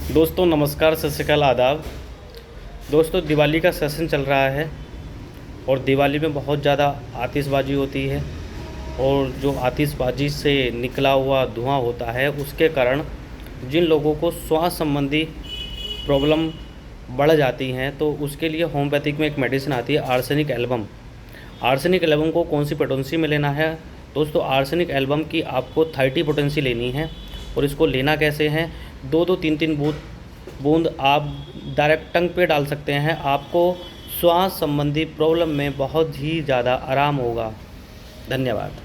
दोस्तों नमस्कार, सत श्री अकाल, आदाब। दोस्तों दिवाली का सेशन चल रहा है और दिवाली में बहुत ज़्यादा आतिशबाज़ी होती है और जो आतिशबाज़ी से निकला हुआ धुआं होता है उसके कारण जिन लोगों को श्वास संबंधी प्रॉब्लम बढ़ जाती हैं तो उसके लिए होम्योपैथिक में एक मेडिसिन आती है आर्सेनिक एल्बम। आर्सेनिक एल्बम को कौन सी पोटेंसी में लेना है दोस्तों? आर्सेनिक एल्बम की आपको 30 पोटेंसी लेनी है और इसको लेना कैसे है? 2-2 3-3 बूंद आप डायरेक्ट टंग पे डाल सकते हैं। आपको श्वास संबंधी प्रॉब्लम में बहुत ही ज़्यादा आराम होगा। धन्यवाद।